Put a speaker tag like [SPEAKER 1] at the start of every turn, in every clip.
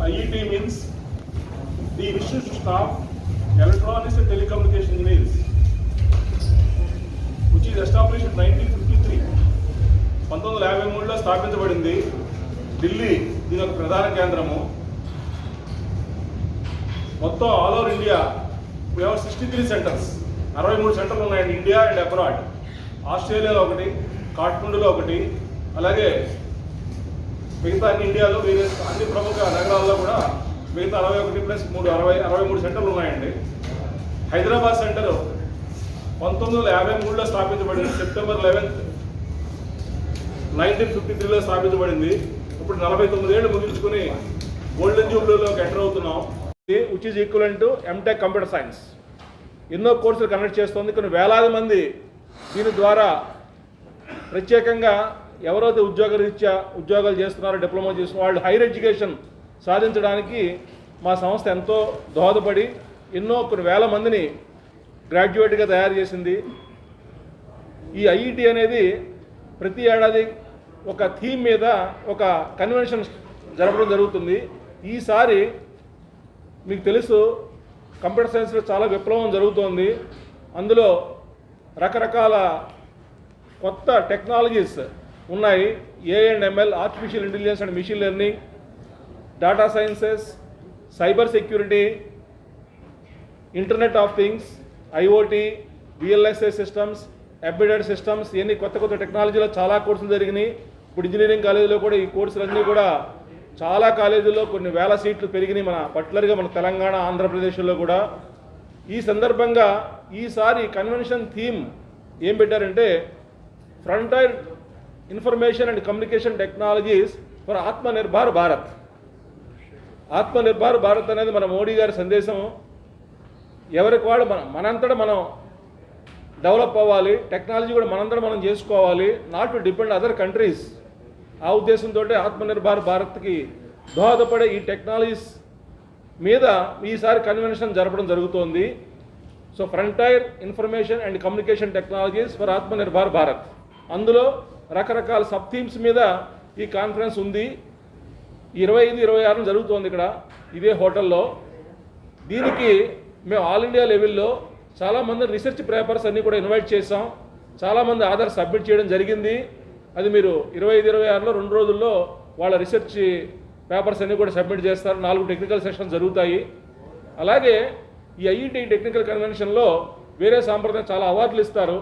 [SPEAKER 1] IET means the Institute of Electronics and Telecommunication Engineers, which is established in 1953. 1953లో స్థాపించబడింది. ఢిల్లీ దీని ఒక ప్రధాన కేంద్రము. మొత్తం all over India we have 63 centres, 63 సెంటర్లు ఉన్నాయండి ఇండియా అండ్ అబ్రాడ్. ఆస్ట్రేలియాలో ఒకటి, కాఠ్మండూలో ఒకటి, అలాగే మిగతా అన్ని ఇండియాలో వేరే అన్ని ప్రముఖ నగరాల్లో కూడా మిగతా 61+3 63 సెంటర్లు ఉన్నాయండి. హైదరాబాద్ సెంటర్ 1953లో స్థాపించబడింది. సెప్టెంబర్ 11, 1953లో స్థాపించబడింది. ఇప్పుడు 49 ఏళ్ళు ముగించుకుని గోల్డెన్ జూబ్లీలోకి ఎంటర్ అవుతున్నాం. Which is equivalent to MTech computer science. ఎన్నో కోర్సులు కండక్ట్ చేస్తుంది. కొన్ని వేలాది మంది దీని ద్వారా ప్రత్యేకంగా ఎవరైతే ఉద్యోగాలు చేస్తున్నారో, డిప్లొమా చేస్తున్న వాళ్ళు హైయర్ ఎడ్యుకేషన్ సాధించడానికి మా సంస్థ ఎంతో దోహదపడి కొన్ని వేల మందిని గ్రాడ్యుయేట్గా తయారు చేసింది. ఈ ఐఈటీ అనేది ప్రతి ఏడాది ఒక థీమ్ మీద ఒక కన్వెన్షన్ జరపడం జరుగుతుంది. ఈసారి మీకు తెలుసు కంప్యూటర్ సైన్స్లో చాలా విప్లవం జరుగుతోంది. అందులో రకరకాల కొత్త టెక్నాలజీస్ ఉన్నాయి. AI&ML, artificial intelligence and machine learning, data sciences, cyber security, internet of things, IoT, VLSI systems, embedded systems, ఇవన్నీ కొత్త టెక్నాలజీలో చాలా కోర్సులు జరిగినాయి. ఇప్పుడు ఇంజనీరింగ్ కాలేజీలో కూడా ఈ కోర్సులన్నీ కూడా చాలా కాలేజీల్లో కొన్ని వేల సీట్లు పెరిగినాయి. పర్టికులర్గా మన తెలంగాణ, ఆంధ్రప్రదేశ్లో కూడా. ఈ సందర్భంగా ఈసారి కన్వెన్షన్ థీమ్ ఏం పెట్టారంటే frontier information and communication technologies for Atmanirbhar Bharat. Atmanirbhar Bharat అనేది మన మోడీ గారి సందేశం. ఎవరికి వాళ్ళు మనంతటా మనం డెవలప్ అవ్వాలి, టెక్నాలజీ కూడా మనంతటా మనం చేసుకోవాలి, not to depend other countries. ఆ ఉద్దేశంతో ఆత్మనిర్భర్ భారత్కి దోహదపడే ఈ టెక్నాలజీస్ మీద ఈసారి కన్వెన్షన్ జరపడం జరుగుతోంది. So frontier information and communication technologies for Atmanirbhar Bharat. అందులో రకరకాల సబ్ థీమ్స్ మీద ఈ కాన్ఫరెన్స్ ఉంది. 25, 26 జరుగుతోంది ఇక్కడ ఇదే హోటల్లో. దీనికి మేము ఆల్ ఇండియా లెవెల్లో చాలామంది రీసెర్చ్ పేపర్స్ అన్నీ కూడా ఇన్వైట్ చేసాం. చాలామంది ఆధార్ సబ్మిట్ చేయడం జరిగింది. అది మీరు 25, 26లో 2 రోజుల్లో వాళ్ళ రీసెర్చ్ పేపర్స్ అన్నీ కూడా సబ్మిట్ చేస్తారు. 4 టెక్నికల్ సెషన్స్ జరుగుతాయి. అలాగే ఈ ఐఈటీ టెక్నికల్ కన్వెన్షన్లో వేరే సాంప్రదాయం చాలా అవార్డులు ఇస్తారు.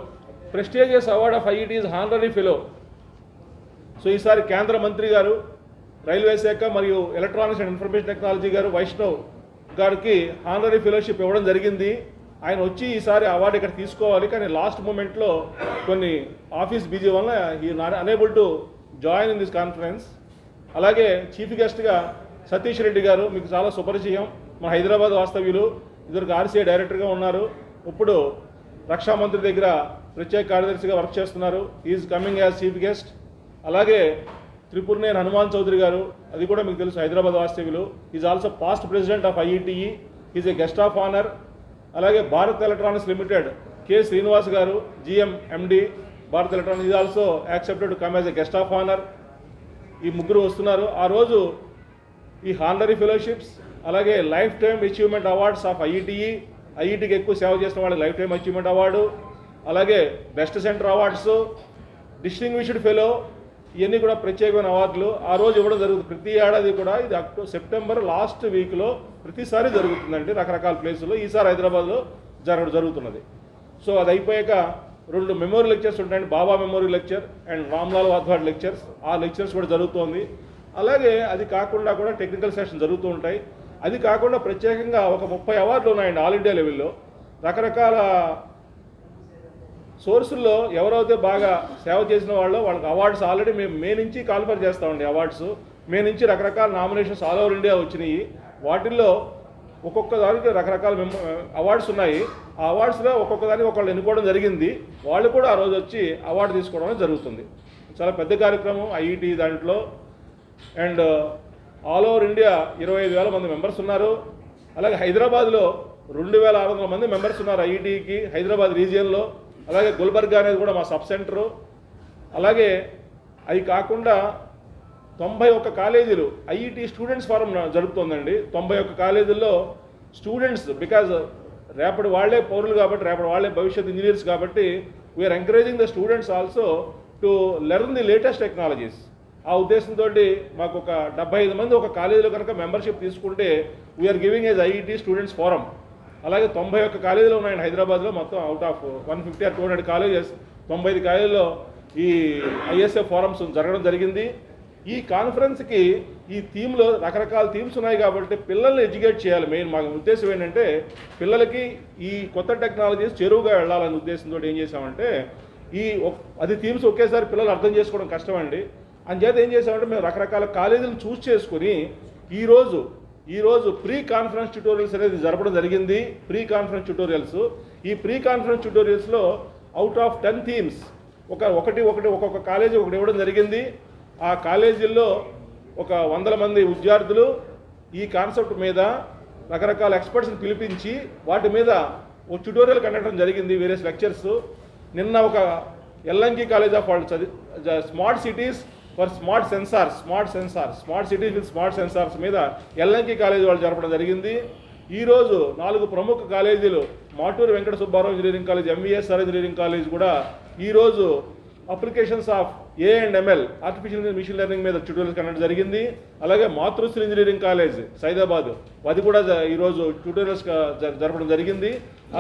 [SPEAKER 1] Prestigious award of ఐఈటీ is honorary fellow. So ఈసారి కేంద్ర మంత్రి గారు, రైల్వే శాఖ మరియు ఎలక్ట్రానిక్స్ అండ్ ఇన్ఫర్మేషన్ టెక్నాలజీ గారు వైష్ణవ్ గారికి హానరీ ఫెలోషిప్ ఇవ్వడం జరిగింది. ఆయన వచ్చి ఈసారి అవార్డు ఇక్కడ తీసుకోవాలి, కానీ లాస్ట్ మూమెంట్లో కొన్ని ఆఫీస్ బిజీ వల్ల ఈ unable to join in this conference. అలాగే చీఫ్ గెస్ట్గా సతీష్ రెడ్డి గారు, మీకు చాలా సుపరిచయం, మా హైదరాబాద్ వాస్తవ్యులు, ఇద్దరికి RCA డైరెక్టర్గా ఉన్నారు. ఇప్పుడు రక్షా మంత్రి దగ్గర ప్రత్యేక కార్యదర్శిగా వర్క్ చేస్తున్నారు. Is coming as chief guest. అలాగే త్రిపురనేని హనుమాన్ చౌదరి గారు, అది కూడా మీకు తెలుసు, హైదరాబాద్ వాస్తవ్యులు. Is also past president of IETE. Is a guest of honour. అలాగే Bharat electronics limited K. Srinivas garu, GM MD Bharat electronics, is also accepted to come as a guest of honour. ఈ ముగ్గురు వస్తున్నారు. ఆ రోజు ఈ హానరీ ఫెలోషిప్స్, అలాగే life time achievement awards of ఐఈటీకి ఎక్కువ సేవ చేసిన వాళ్ళకి లైఫ్ టైమ్ అచీవ్మెంట్ అవార్డు, అలాగే best centre awards, distinguished fellow, ఇవన్నీ కూడా ప్రత్యేకమైన అవార్డులు ఆ రోజు ఇవ్వడం జరుగుతుంది. ప్రతి ఏడాది కూడా ఇది సెప్టెంబర్ లాస్ట్ వీక్లో ప్రతిసారి జరుగుతుందండి రకరకాల ప్లేసుల్లో. ఈసారి హైదరాబాద్లో జరుగుతున్నది. సో అది అయిపోయాక 2 మెమోరీ లెక్చర్స్ ఉంటాయండి. Baba memory lecture and Ramlal Wadhwa lectures. ఆ లెక్చర్స్ కూడా జరుగుతోంది. అలాగే అది కాకుండా కూడా టెక్నికల్ సెషన్ జరుగుతూ ఉంటాయి. అది కాకుండా ప్రత్యేకంగా ఒక 30 అవార్డులు ఉన్నాయండి ఆల్ ఇండియా లెవెల్లో. రకరకాల సోర్సుల్లో ఎవరైతే బాగా సేవ చేసిన వాళ్ళకి అవార్డ్స్ ఆల్రెడీ మేము మే నుంచి కాల్ఫర్ చేస్తామండి. అవార్డ్స్ మే నుంచి రకరకాల నామినేషన్స్ ఆల్ ఓవర్ ఇండియా వచ్చినాయి. వాటిల్లో ఒక్కొక్క దానికి రకరకాల అవార్డ్స్ ఉన్నాయి. ఆ అవార్డ్స్లో ఒక్కొక్క దానికి ఒకళ్ళు ఎన్నుకోవడం జరిగింది. వాళ్ళు కూడా ఆ రోజు వచ్చి అవార్డు తీసుకోవడం జరుగుతుంది. చాలా పెద్ద కార్యక్రమం ఐఈటీ దాంట్లో. అండ్ ఆల్ ఓవర్ ఇండియా 25,000 మంది మెంబర్స్ ఉన్నారు. అలాగే హైదరాబాద్లో 2,600 మంది మెంబర్స్ ఉన్నారు ఐఈటీకి హైదరాబాద్ రీజియన్లో. అలాగే గుల్బర్గా అనేది కూడా మా సబ్ సెంటరు. అలాగే అవి కాకుండా 91 కాలేజీలు ఐఐటి స్టూడెంట్స్ ఫోరం జరుపుతోందండి. 91 కాలేజీల్లో స్టూడెంట్స్, బికాజ్ రేపటి వాళ్ళే పౌరులు కాబట్టి, రేపటి వాళ్ళే భవిష్యత్ ఇంజనీర్స్ కాబట్టి, we are encouraging the students also to learn the latest technologies. ఆ ఉద్దేశంతో మాకు ఒక 75 మంది ఒక కాలేజీలో కనుక మెంబర్షిప్ తీసుకుంటే we are giving age IIT students forum. అలాగే 91 కాలేజీలు ఉన్నాయండి హైదరాబాద్లో. మొత్తం అవుట్ ఆఫ్ 150 or 200 కాలేజెస్ 95 కాలేజీల్లో ఈ ఐఎస్ఎఫ్ ఫోరమ్స్ జరగడం జరిగింది. ఈ కాన్ఫరెన్స్కి ఈ థీమ్లో రకరకాల థీమ్స్ ఉన్నాయి కాబట్టి పిల్లల్ని ఎడ్యుకేట్ చేయాలి. మెయిన్ మాకు ఉద్దేశం ఏంటంటే పిల్లలకి ఈ కొత్త టెక్నాలజీస్ చెరువుగా వెళ్ళాలనే ఉద్దేశంతో ఏం చేసామంటే అది థీమ్స్ ఒకేసారి పిల్లలు అర్థం చేసుకోవడం కష్టమండి. అంచేత ఏం చేసామంటే మేము రకరకాల కాలేజీలను చూస్ చేసుకుని ఈరోజు ప్రీ కాన్ఫరెన్స్ ట్యుటోరియల్స్ అనేది జరపడం జరిగింది. ప్రీ కాన్ఫరెన్స్ ట్యుటోరియల్స్, ఈ ప్రీ కాన్ఫరెన్స్ ట్యుటోరియల్స్లో అవుట్ ఆఫ్ 10 థీమ్స్ ఒక్కొక్క కాలేజీ ఒకటి ఇవ్వడం జరిగింది. ఆ కాలేజీల్లో ఒక 100 మంది విద్యార్థులు ఈ కాన్సెప్ట్ మీద రకరకాల ఎక్స్పర్ట్స్ని పిలిపించి వాటి మీద ఒక ట్యుటోరియల్ కండక్ట్ జరిగింది, వేరియస్ లెక్చర్స్. నిన్న ఒక ఎల్ఎన్కి కాలేజ్ ఆఫ్ వాళ్ళు smart cities for smart cities with smart sensors మీద ఎల్ఎన్కి కాలేజీ వాళ్ళు జరపడం జరిగింది. ఈరోజు 4 ప్రముఖ కాలేజీలు, Maturu Venkata Subbarao engineering college, MVSR engineering college కూడా ఈరోజు applications of AI&ML artificial machine learning మీద ట్యూటోరియల్స్ కండక్ట్ జరిగింది. అలాగే మాతృశ్రీ ఇంజనీరింగ్ కాలేజ్ సైదాబాద్, అది కూడా ఈరోజు ట్యూటోరియల్స్ జరపడం జరిగింది.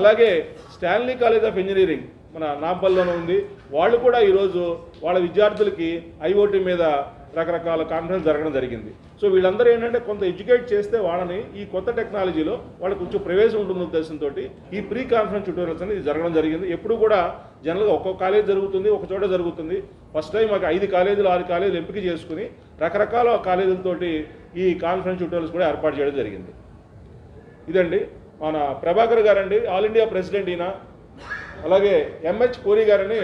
[SPEAKER 1] అలాగే స్టాన్లీ కాలేజ్ ఆఫ్ ఇంజనీరింగ్ మన నాంపల్లిలోనే ఉంది, వాళ్ళు కూడా ఈరోజు వాళ్ళ విద్యార్థులకి ఐఓటీ మీద రకరకాల కాన్ఫరెన్స్ జరగడం జరిగింది. సో వీళ్ళందరూ ఏంటంటే కొంత ఎడ్యుకేట్ చేస్తే వాళ్ళని ఈ కొత్త టెక్నాలజీలో వాళ్ళకి కొంచెం ప్రవేశం ఉంటుంది ఉద్దేశంతో ఈ ప్రీ కాన్ఫరెన్స్ ట్యూటోరియల్స్ అనేది జరగడం జరిగింది. ఎప్పుడు కూడా జనరల్గా ఒక్కొక్క కాలేజ్ జరుగుతుంది, ఒక చోట జరుగుతుంది. ఫస్ట్ టైం మాకు 5 కాలేజీలు 6 కాలేజీలు ఎంపిక చేసుకుని రకరకాల కాలేజీలతోటి ఈ కాన్ఫరెన్స్ ట్యూటోరియల్స్ కూడా ఏర్పాటు చేయడం జరిగింది. ఇదండి మన ప్రభాకర్ గారండి, ఆల్ ఇండియా ప్రెసిడెంట్ ఈయన. అలాగే ఎంహెచ్ పూరి గారని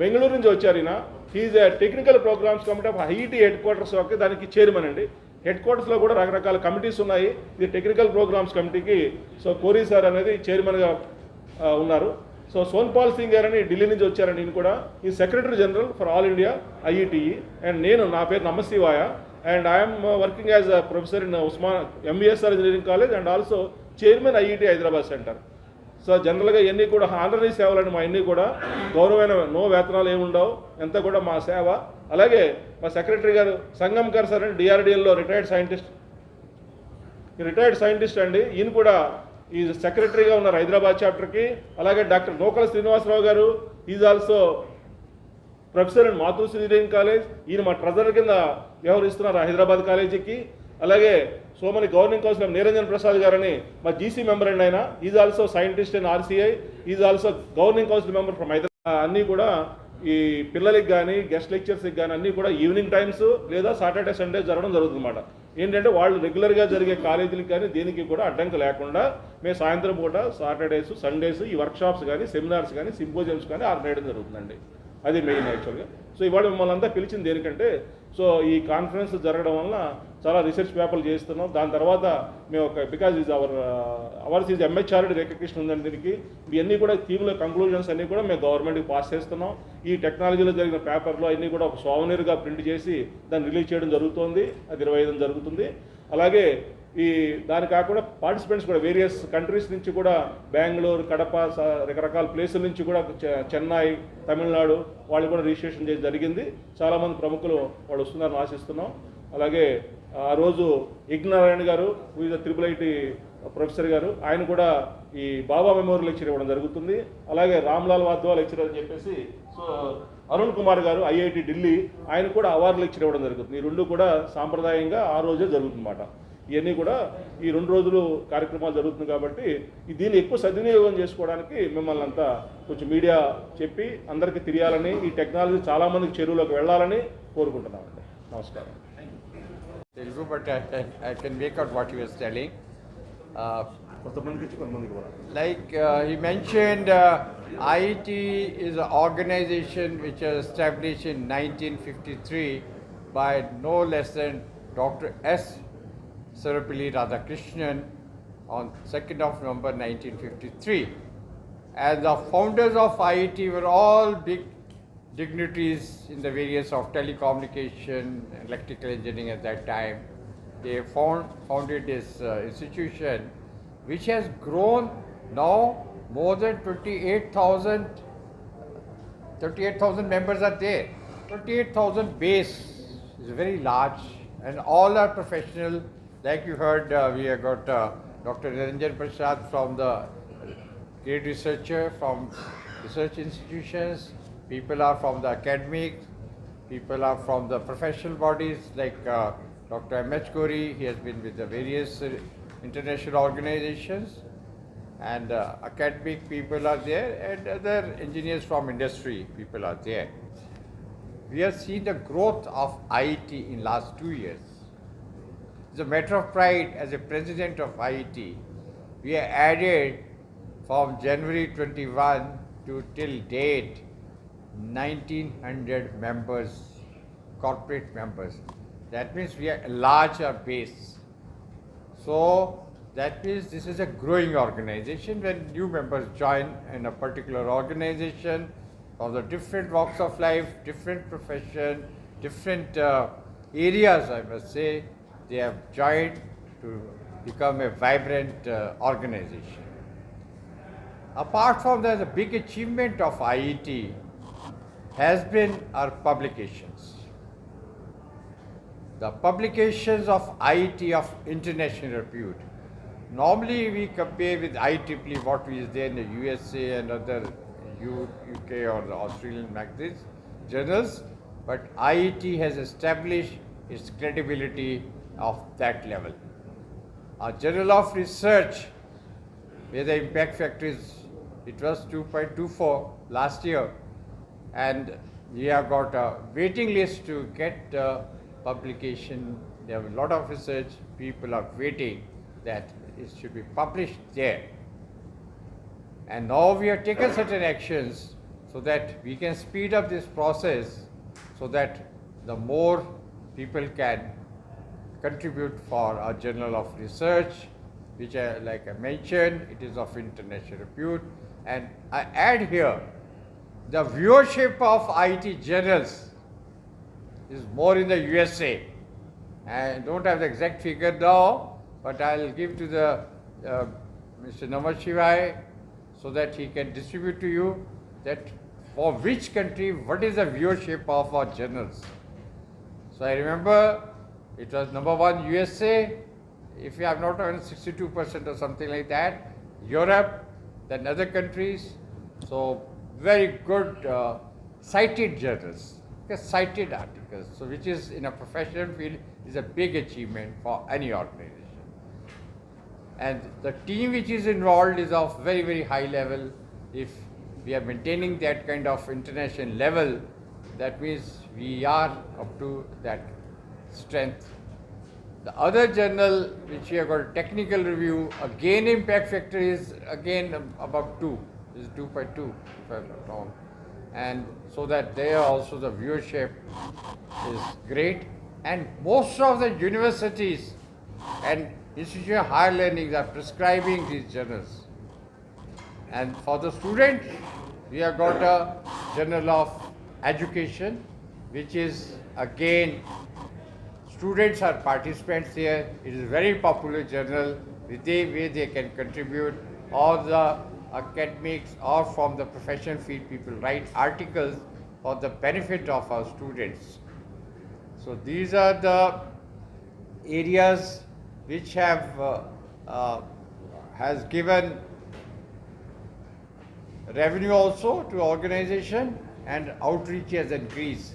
[SPEAKER 1] బెంగళూరు నుంచి వచ్చారు ఈయన. He is a technical programs committee of IIT headquarters దానికి చైర్మన్ అండి. హెడ్ క్వార్టర్స్లో కూడా రకరకాల కమిటీస్ ఉన్నాయి. ఇది టెక్నికల్ ప్రోగ్రామ్స్ కమిటీకి సో కోరి సార్ అనేది చైర్మన్గా ఉన్నారు. సో సోన్పాల్ సింగ్ గారని ఢిల్లీ నుంచి వచ్చారండి, ఈయన కూడా ఈ secretary general for all India IETE. And నా పేరు Namashivaya, and I'm working as a professor in MVSR engineering college and also chairman IET Hyderabad centre. So జనరల్గా ఇవన్నీ కూడా ఆనరీ సేవలని మా అన్నీ కూడా గౌరవమైన నో వేతనాలు ఏముండవు, ఎంత కూడా మా సేవ. అలాగే మా సెక్రటరీ గారు సంగంకర్ సార్ అండి, డిఆర్డిఎల్లో రిటైర్డ్ సైంటిస్ట్ అండి. ఈయన కూడా ఈ సెక్రటరీగా ఉన్నారు హైదరాబాద్ చాప్టర్కి. అలాగే doctor Nokala Srinivasarao garu, is also professor in Matrusri engineering college. ఈయన మా ట్రెజరర్ కింద వ్యవహరిస్తున్నారు హైదరాబాద్ కాలేజీకి. అలాగే సోమని గవర్నింగ్ కౌన్సిల్ నిరంజన్ ప్రసాద్ గారని మా జీసీ మెంబర్ అండి ఆయన. Is also scientist in RCI, is also governing council member from Hyderabad. అన్నీ కూడా ఈ పిల్లలకి కానీ గెస్ట్ లెక్చర్స్కి కానీ అన్నీ కూడా ఈవినింగ్ టైమ్స్ లేదా సాటర్డే సండే జరగడం జరుగుతుంది అన్నమాట. ఏంటంటే వాళ్ళు రెగ్యులర్గా జరిగే కాలేజీలకు కానీ దేనికి కూడా అడ్డంకి లేకుండా మేము సాయంత్రం పూట సాటర్డేస్ సండేస్ ఈ వర్క్షాప్స్ కానీ సెమినార్స్ కానీ సింపోజియమ్స్ కానీ ఆర్గనైజ్ చేయడం జరుగుతుందండి. అది మెయిన్ యాక్చువల్గా. సో ఇవాళ మిమ్మల్ని అంతా పిలిచింది దేనికంటే సో ఈ కాన్ఫరెన్స్ జరగడం వలన చాలా రీసెర్చ్ పేపర్లు చేస్తున్నాం. దాని తర్వాత మేము ఒక because is ours is MHRD recognition ఉందండి దీనికి. ఇవన్నీ కూడా థీమ్లో కంక్లూజన్స్ అన్నీ కూడా మేము గవర్నమెంట్కి పాస్ చేస్తున్నాం. ఈ టెక్నాలజీలో జరిగిన పేపర్లో అన్నీ కూడా ఒక సోవనీర్గా ప్రింట్ చేసి దాన్ని రిలీజ్ చేయడం జరుగుతుంది. అది 25 జరుగుతుంది. అలాగే దాని కాకుండా పార్టిసిపెంట్స్ కూడా వేరియస్ కంట్రీస్ నుంచి కూడా బెంగళూరు, కడప, రకరకాల ప్లేసుల నుంచి కూడా చెన్నై, తమిళనాడు వాళ్ళు కూడా రిజిస్ట్రేషన్ చేసి జరిగింది. చాలామంది ప్రముఖులు వాళ్ళు వస్తున్నారని ఆశిస్తున్నాం. అలాగే ఆ రోజు యజ్ఞనారాయణ గారు వివిధ IIIT ప్రొఫెసర్ గారు, ఆయన కూడా ఈ బాబా మెమోరియల్ లెక్చర్ ఇవ్వడం జరుగుతుంది. అలాగే రామ్లాల్ వాద్వా లెక్చర్ అని చెప్పేసి సో అరుణ్ కుమార్ గారు ఐఐటి ఢిల్లీ, ఆయన కూడా అవార్డు లెక్చర్ ఇవ్వడం జరుగుతుంది. ఈ 2 కూడా సాంప్రదాయంగా ఆ రోజే జరుగుతుందన్నమాట. ఇవన్నీ కూడా ఈ 2 రోజులు కార్యక్రమాలు జరుగుతుంది కాబట్టి దీన్ని ఎక్కువ సద్వినియోగం చేసుకోవడానికి మిమ్మల్ని అంతా కొంచెం మీడియా చెప్పి అందరికీ తెలియాలని, ఈ టెక్నాలజీ చాలామందికి చెరువులోకి వెళ్ళాలని కోరుకుంటున్నామండి. నమస్కారం.
[SPEAKER 2] But I can make out what he was telling. Like he mentioned, IIT is an organization which was established in 1953 by no less than Dr. S. Sarvepalli Radhakrishnan on 2nd of November 1953. And the founders of IIT were all big dignitaries in the various of telecommunication, electrical engineering at that time. They founded this institution, which has grown now more than 38,000 members are there. 38,000 base is very large, and all are professional. Like you heard, we have got Dr. Niranjan Prasad from the great researcher from research institutions. People are from the academic. People are from the professional bodies like Dr. M.H. Gori. He has been with the various international organizations. And academic people are there, and other engineers from industry people are there. We have seen the growth of IIT in last 2 years. It's a matter of pride as a president of IIT. We have added from January 21 to till date 1900 members, corporate members. That means we are a larger base. So that means this is a growing organization. When new members join in a particular organization from the different walks of life, different profession, different areas, I must say, they have joined to become a vibrant organization. Apart from that, the big achievement of IIT has been our publications. The publications of IIT of international repute. Normally we compare with IEEE what is there in the USA and other UK or the Australian magazines, journals, but IIT has established its credibility of that level. Our Journal of Research, where the impact factor is, it was 2.24 last year, and we have got a waiting list to get publication. There are a lot of research, people are waiting that it should be published there. And now we have taken certain actions so that we can speed up this process so that the more people can contribute for our Journal of Research, which like I mentioned, it is of international repute. And I add here, the viewership of IIT journals is more in the USA. I don't have the exact figure now, but I'll give to the Mr. Namashivai so that he can distribute to you that for which country, what is the viewership of our journals. So I remember it was number 1 USA, if you have not earned 62% or something like that, Europe, then other countries. So very good cited journals, cited articles, so which is in a professional field is a big achievement for any organization. And the team which is involved is of very, very high level. If we are maintaining that kind of international level, that means we are up to that strength. The other journal which we have got technical review, again impact factor is again about 2, is 2.2 if I'm not wrong. And so that there also the viewership is great. And most of the universities and institution of higher learning are prescribing these journals. And for the student, we have got a Journal of Education, which is again, students are participants here. It is a very popular journal where they can contribute. All the academics or from the professional field people write articles for the benefit of our students. So these are the areas which have has given revenue also to organization, and outreach has increased.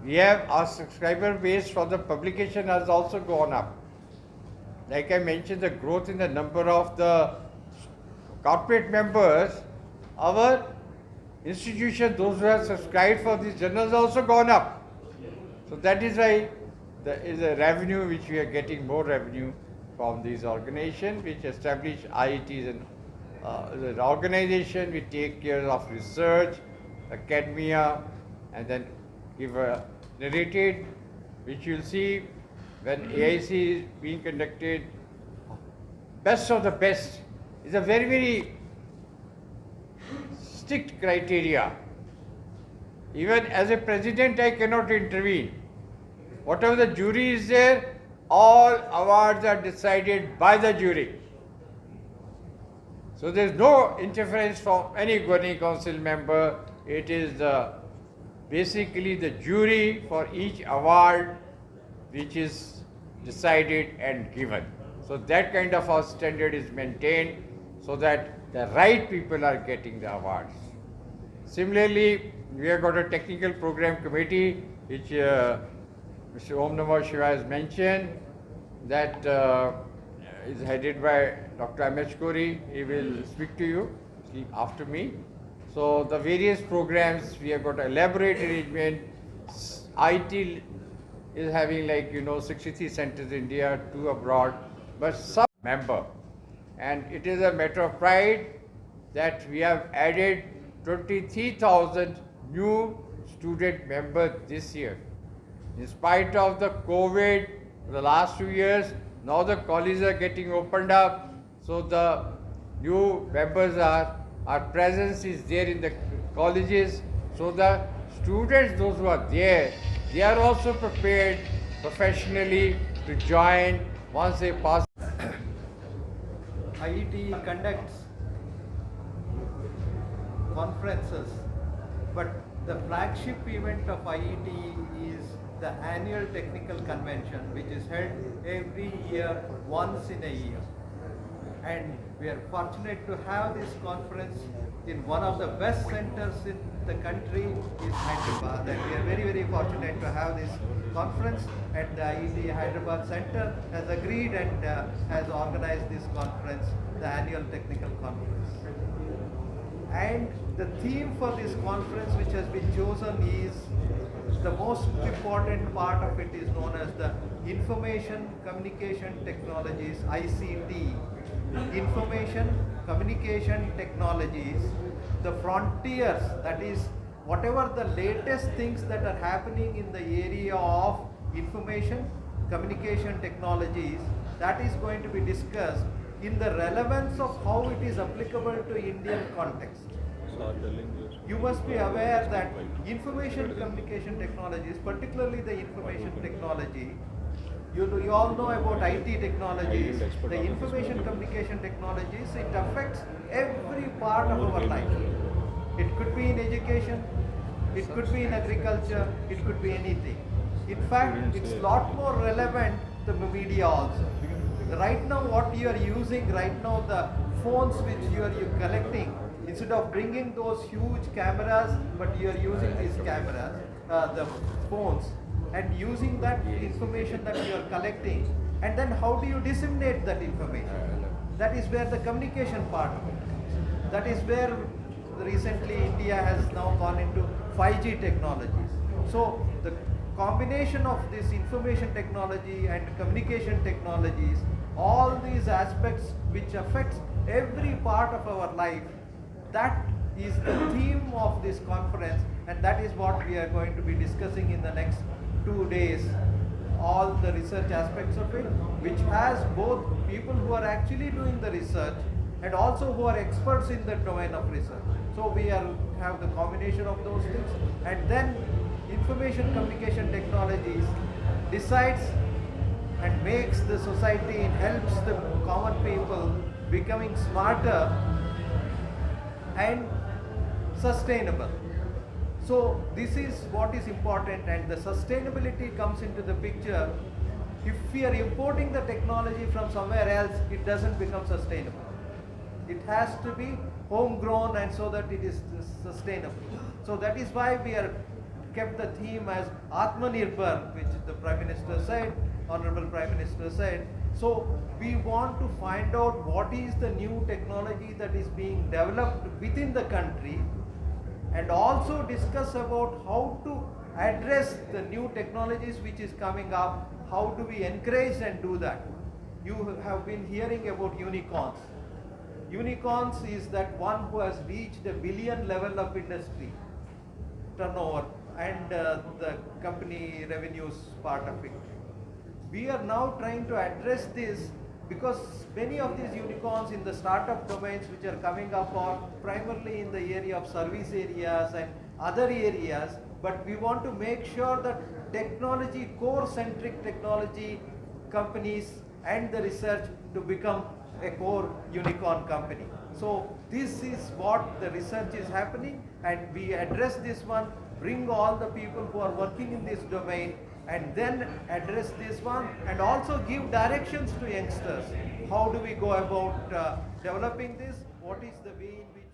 [SPEAKER 2] We have our subscriber base for the publication has also gone up. Like I mentioned, the growth in the number of the corporate members, our institution, those who have subscribed for these journals also gone up. So that is why there is a revenue which we are getting more revenue from these organizations which establish IITs as an organization. We take care of research, academia, and then give a narrated, which you'll see when AIC is being conducted. Best of the best is a very, very strict criteria. Even as a president, I cannot intervene. Whatever the jury is there, all awards are decided by the jury. So there is no interference from any governing council member. It is basically the jury for each award which is decided and given. So that kind of a standard is maintained so that the right people are getting the awards. Similarly, we have got a technical program committee which Mr. Om Namah Shiva has mentioned, that is headed by Dr. Amit Kori. He will speak to you after me. So the various programs, we have got elaborate arrangement. IT is having 63 centers in India, 2 abroad, but some member. And it is a matter of pride that we have added 23,000 new student members this year. In spite of the COVID, the last 2 years, now the colleges are getting opened up, so the new members our presence is there in the colleges, so the students, those who are there, they are also prepared professionally to join once they pass.
[SPEAKER 3] IET conducts conferences, but the flagship event of IET is the annual technical convention, which is held every year, once in a year. And we are fortunate to have this conference in one of the best centers in the country, is Hyderabad. And we are very, very fortunate to have this conference, and the IET Hyderabad Center has agreed and has organized this conference, the annual technical conference. And the theme for this conference, which has been chosen, is the most important part of it is known as the Information Communication Technologies, ICT. Information Communication Technologies, the frontiers, that is whatever the latest things that are happening in the area of information communication technologies, that is going to be discussed in the relevance of how it is applicable to Indian context. You must be aware that information communication technologies, particularly the information technology, you all know about IT technologies, the information communication technologies, it affects every part of our life. It could be in education, it could be in agriculture, it could be anything. In fact, it's a lot more relevant to the media also. Right now, what you are using right now, the phones which you are collecting, instead of bringing those huge cameras, but you are using these cameras, the phones, and using that information that you are collecting, and then how do you disseminate that information? That is where the communication part of it. That is where recently India has now gone into 5G technologies. So the combination of this information technology and communication technologies, all these aspects which affects every part of our life, that is the theme of this conference, and that is what we are going to be discussing in the next 2 days. All the research aspects of it, which has both people who are actually doing the research and also who are experts in the domain of research. So we have the combination of those things, and then information communication technologies decides and makes the society, it helps the common people becoming smarter and sustainable. So this is what is important, and the sustainability comes into the picture. If we are importing the technology from somewhere else, it doesn't become sustainable. It has to be homegrown, and so that it is sustainable. So that is why we are kept the theme as Atmanirbhar, which the Prime Minister said, Honorable Prime Minister said. So we want to find out what is the new technology that is being developed within the country, and also discuss about how to address the new technologies which is coming up, how do we encourage and do that. You have been hearing about unicorns. Unicorns is that one who has reached a billion level of industry turnover and the company revenues part of it. We are now trying to address this, because many of these unicorns in the startup domains which are coming up are primarily in the area of service areas and other areas, but we want to make sure that technology, core-centric technology companies and the research to become a core unicorn company. So this is what the research is happening, and we address this one, bring all the people who are working in this domain, and then address this one, and also give directions to youngsters. How do we go about developing this? What is the way in which